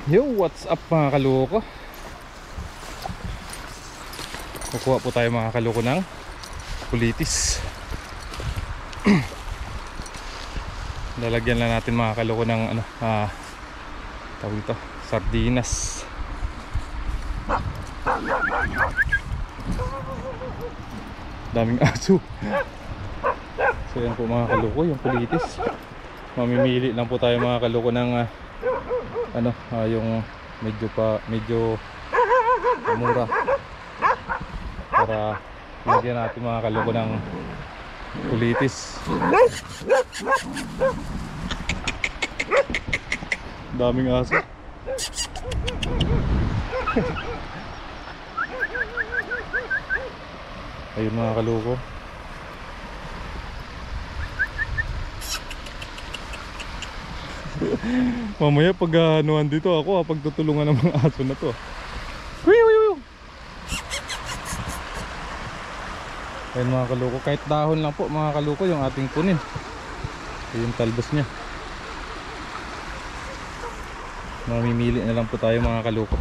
Yo, what's up mga kaloko? Kukuha po tayo mga kaloko ng kulitis. Lalagyan lang natin mga kaloko ng tawag ito, sardinas. Daming aso. So yan po mga kaloko, yung kulitis. Mamimili lang po tayo mga kaloko ng yung medyo mura para lagyan natin mga kaloko ng kulitis. Daming aso. Ayun mga kaloko. Mamaya pag anuhan dito ako, pagtutulungan ng mga aso na to. Ayun mga kaloko, kahit dahon lang po mga kaloko yung ating kunin. Yung talbos niya. Mamimili na lang po tayo mga kaloko.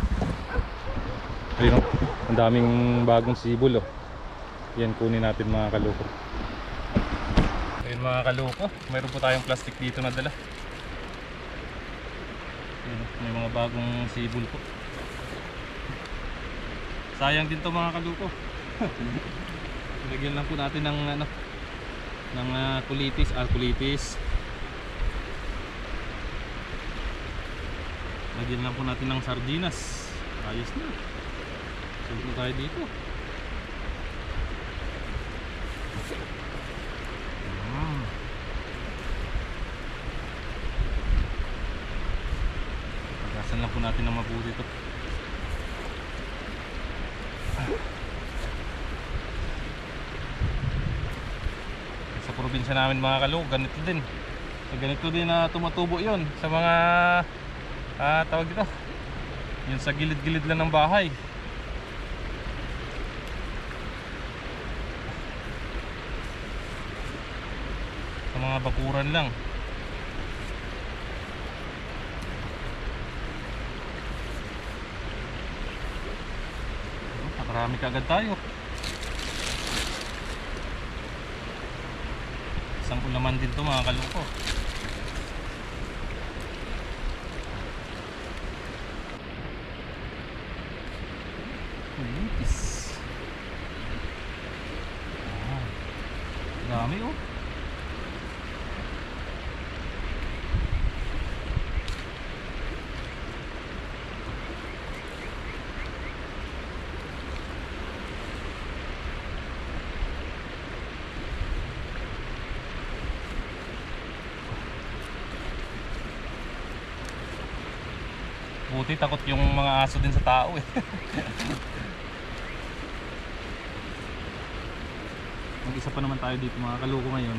Ayun, ang daming bagong sibol oh. Yan kunin natin mga kaloko. Ayun mga kaloko, mayroon po tayong plastic dito na dala. May mga bagong sibol po. Sayang din to mga kaloko. Lagyan lang po natin ng kulitis. Lagyan lang po natin ng sardinas. Ayos na. Sunod na tayo dito. Pagasan lang po natin ng mabuti ito. Sa probinsya namin mga kaloko, ganito din. So, ganito din na tumutubo yon sa mga tawag dito, yun sa gilid-gilid lang ng bahay. Sa mga bakuran lang. Nakarami kaagad tayo. Isang ulaman din to mga kaloko. Kulitis. Dami oh. Buti takot yung mga aso din sa tao eh. Mag-isa pa naman tayo dito mga kaloko ngayon.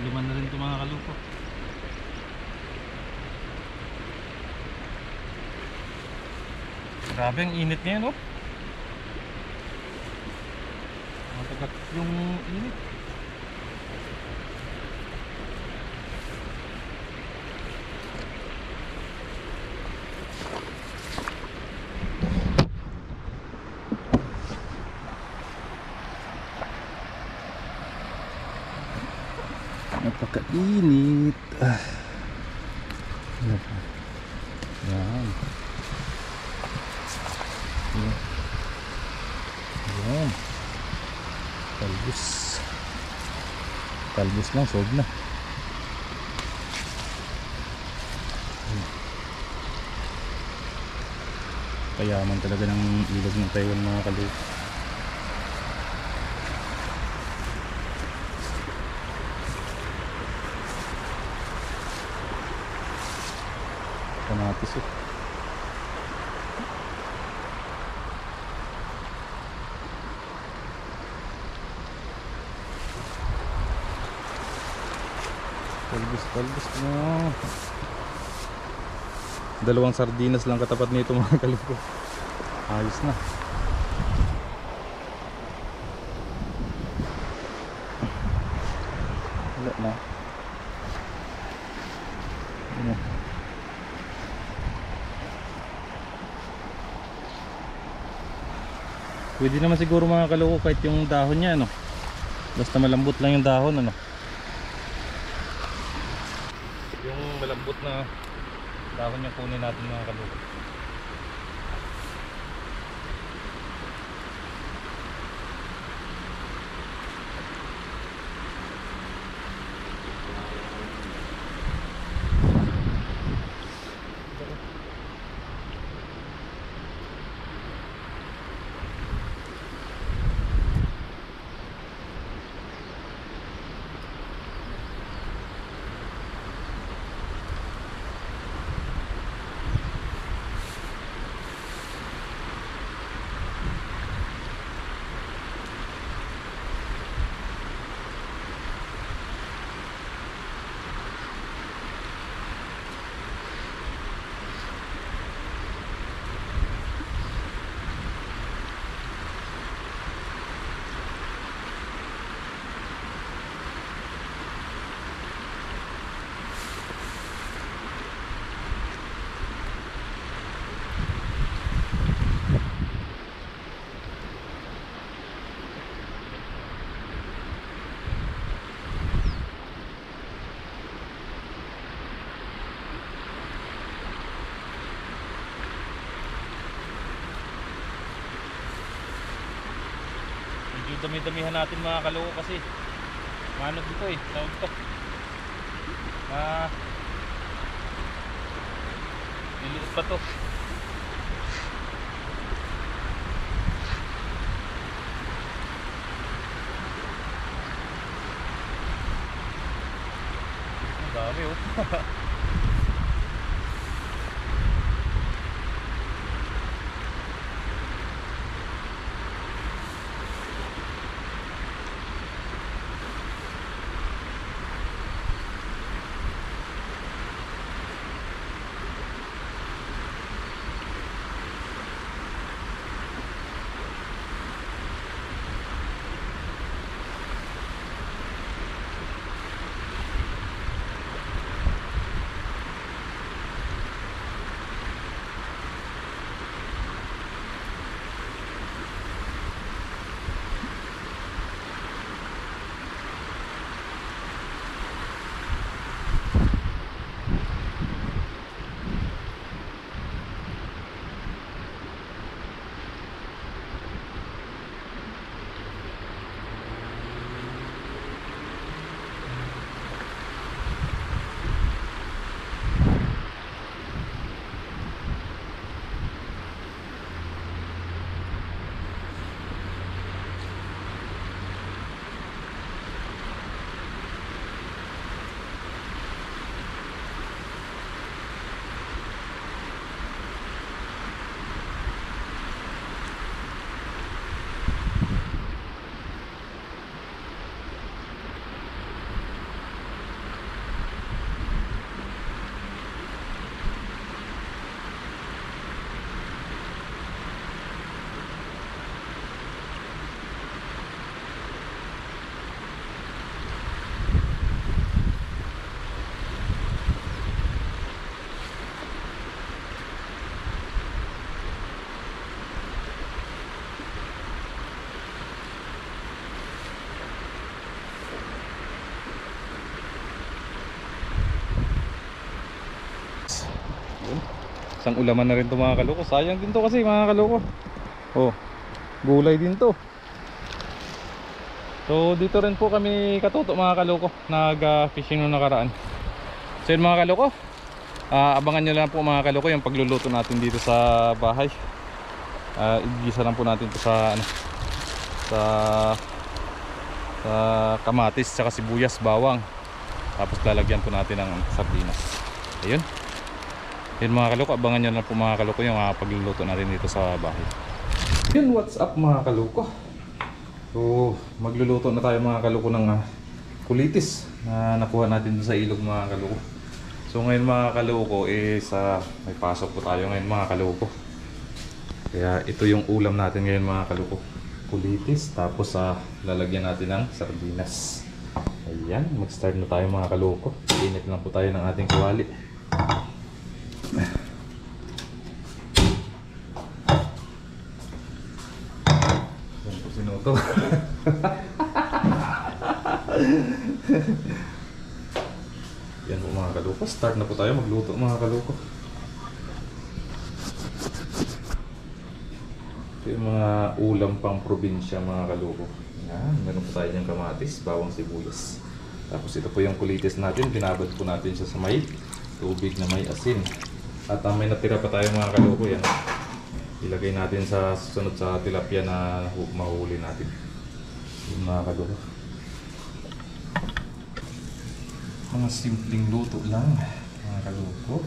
Liman na rin ito mga kaloko. Grabe ang init niya no? Matagat yung init. Napakainit. Yan. Yan. Talbos lang, sob na. Kayaman talaga ng ilog ng Taiwan mga kaloko. Kamatis eh. Talbos na. Dalawang sardinas lang katapat nito mga kaluko. Ayos na. Wala na. Ano? Pwede naman siguro mga kaluko kahit yung dahon niya, ano. Basta malambot lang yung dahon, ano. Yung malambot na dahon niya kunin natin mga kaluko. Dami-damihan natin mga kaloko kasi manod dito eh, tawag to niliit pa to. Ang dami oh. Isang ulaman na rin to mga kaloko. Sayang din to kasi mga kaloko. Oh, gulay din to. So dito rin po kami katuto mga kaloko, nag-fishing nung nakaraan. So yun mga kaloko, abangan nyo lang po mga kaloko yung pagluluto natin dito sa bahay. Igisa lang po natin to sa ano, sa kamatis, saka sibuyas, bawang. Tapos lalagyan po natin ng sardinas. Ayun. Yun mga kaloko, abangan nyo na po mga kaloko yung pagluluto natin dito sa bahay. Yun, what's up mga kaloko. So magluluto na tayo mga kaloko ng kulitis na nakuha natin dun sa ilog mga kaloko. So ngayon mga kaloko may pasok po tayo ngayon mga kaloko. Kaya ito yung ulam natin ngayon mga kaloko. Kulitis tapos lalagyan natin ng sardinas. Ayan, mag-start na tayo mga kaloko. Init lang po tayo ng ating kawali. Yan po sinuto. Yan po mga kaloko. Start na po tayo magluto mga kaloko. Ito yung mga ulam pang probinsya mga kaloko. Yan, meron po tayo niyang kamatis, bawang sibuyas. Tapos ito po yung kulitis natin. Binabad po natin siya sa may tubig na may asin. At may natira pa tayo mga kaloko. Yan, ilagay natin sa susunod sa tilapia na mahuli natin. Yung mga kaloko. Mga simpleng luto lang mga kaloko.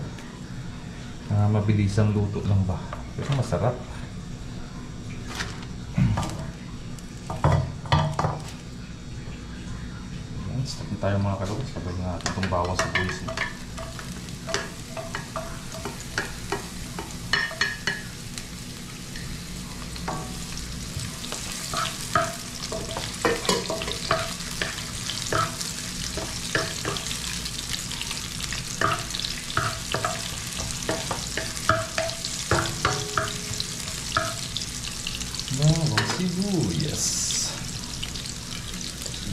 Mabilisang luto lang ba? Pero masarap. Start na tayo mga kaloko. Sabay na natin itong bawang sibuyas na. Bawang sibuyas.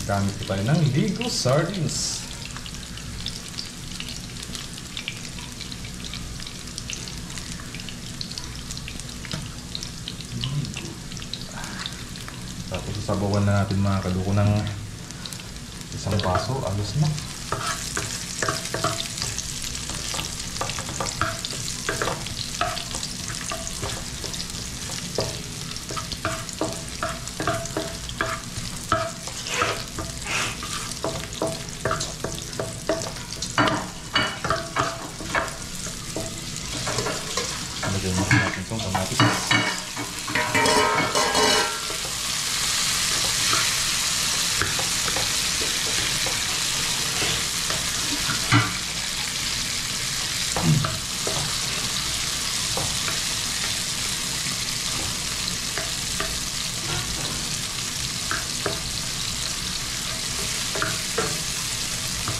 Gamit ko tayo ng Ligo Sardines. Tapos sasabawan na natin mga kaloko ng isang baso. Alos na. Lagyan natin itong kamatis.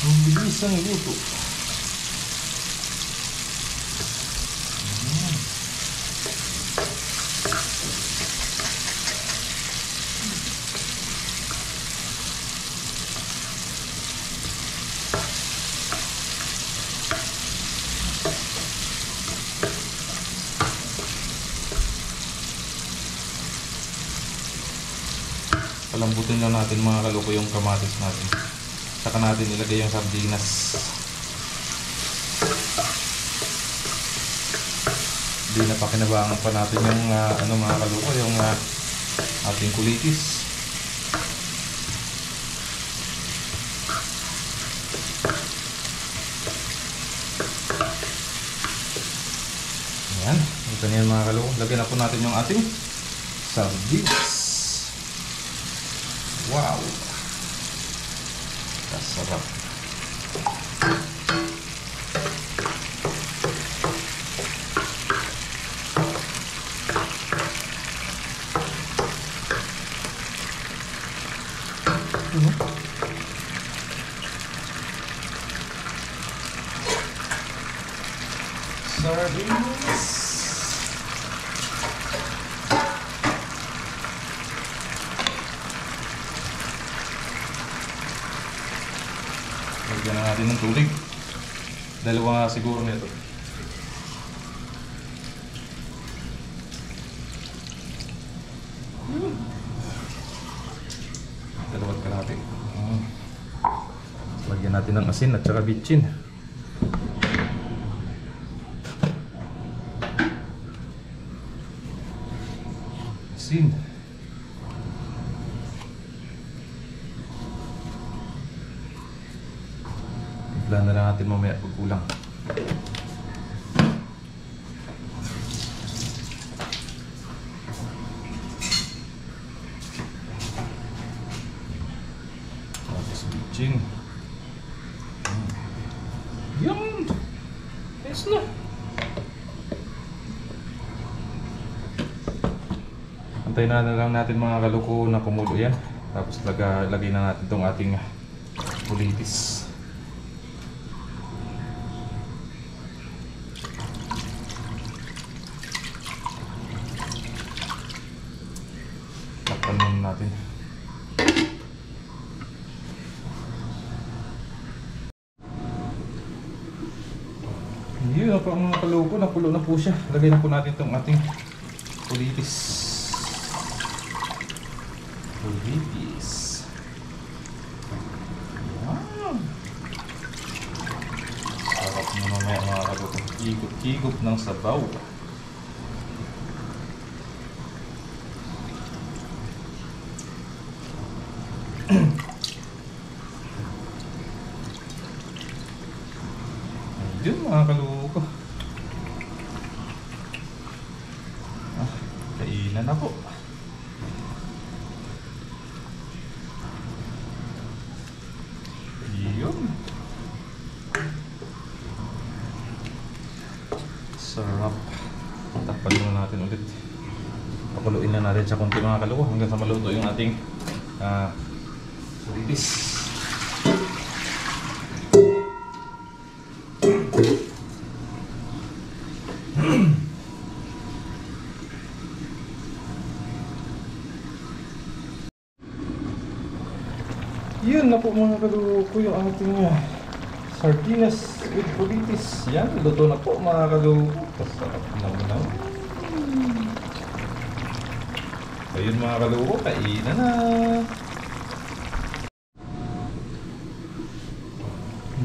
Ang bilis ang luto. Palambutin lang natin mga kaloko yung kamatis natin. Saka natin ilagay yung sardinas. Hindi na pakinabangan pa natin yung mga kaloko, yung ating kulitis. Ayan, ito na yan mga kaloko. Lagyan na po natin yung ating sardinas. Wow! Kasarap. Sardines. Lagyan na natin ng tubig. Dalawa siguro nito. Dalawat kalahati. Lagyan natin ng asin at saka bitchin. Asin. Plan na lang natin mamaya pag kulang. Tapos bitchin. Yan! Yes na! Antayin na lang natin mga kaluko na kumulo yan. Tapos lagay na natin itong ating kulitis. Takpan muna natin. Yun po mga kaluko, napulo na po siya. Lagay na po natin itong ating kulitis. Kulitis. Wow! Sarap na mamaya mga kaluko. Higop-higop ng sabaw. Yun mga kaluko. Kainan na po. Yun. Sarap. Takpan muna natin ulit. Pakuluin na natin sa konti mga kaluko hanggang sa maluto yung ating kulitis. Yun na po mga kaluko yung ating sardinas with kulitis. Yan, luto na po mga kaluko. Kasarap naman. Ayun mga kaluko, kainan na.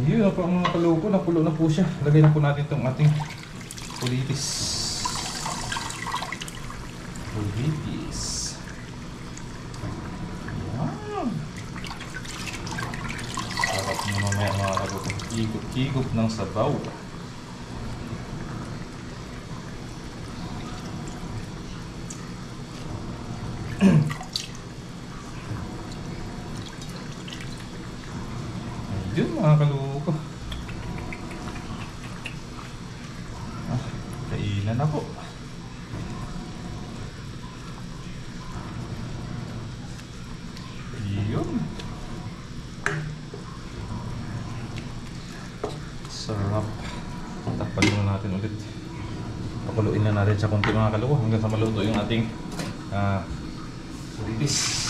Yun na po mga kaluko, napulo na po siya. Lagay na po natin itong ating kulitis. Kulitis. Wow! Sarap na mamaya mga kaluko. Higop-higop ng sabaw. Yun mga kaluko. Kainan na po. Yun. Sarap. Takpan muna natin ulit. Pakuluin na natin sa konti mga kaluko hanggang sa maluto yung ating kulitis.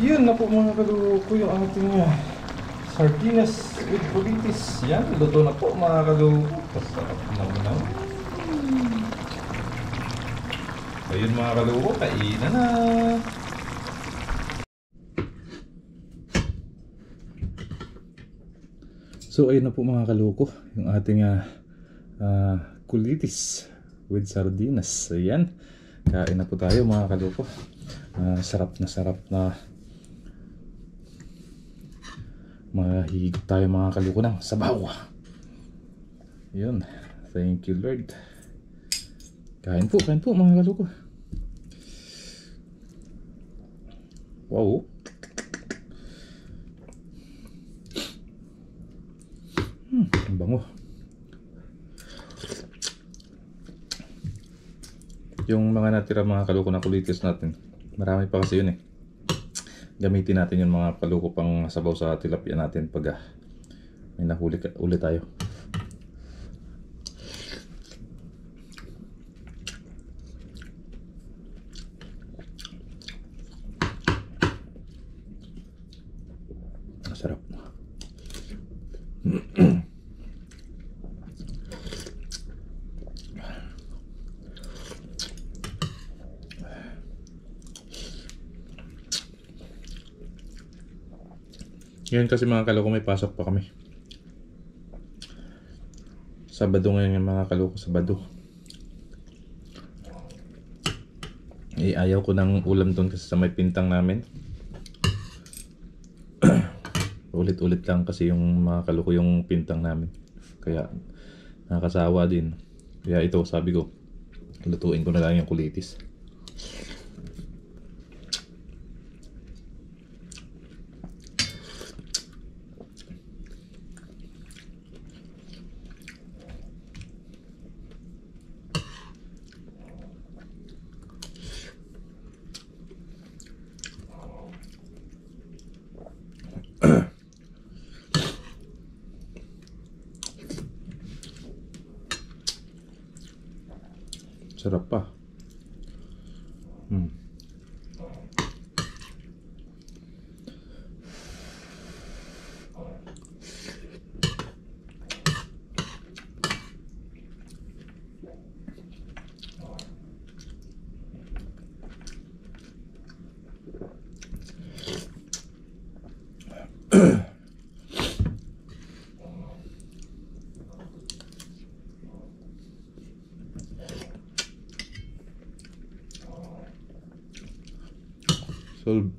Yun na po mga kaluko yung ating sardinas with kulitis. Yan, luto na po mga kaluko. Kasarap naman. Ayun mga kaluko, kainan na. So ayun na po mga kaluko yung ating kulitis with sardinas. Ayan, kain na po tayo mga kaluko. Sarap na mahigop tayo mga kaluko ng sabaw. Yun, thank you Lord. Kain po mga kaluko. Wow. Ang bango. Yung mga natira mga kaluko na kulitis natin, marami pa kasi yun eh. Gamitin natin yung mga kaluko pang sabaw sa tilapia natin pag may nahuli ulit tayo. Sarap. Ngayon kasi mga kaluko may pasok pa kami. Sabado ngayon yung mga kaluko, Sabado. Ayaw ko ng ulam doon kasi sa may pintang namin. Ulit-ulit lang kasi yung mga kaluko yung pintang namin. Kaya Nakakasawa din. Kaya ito, sabi ko, lutuin ko na lang yung kulitis. Sarap pa. Solve.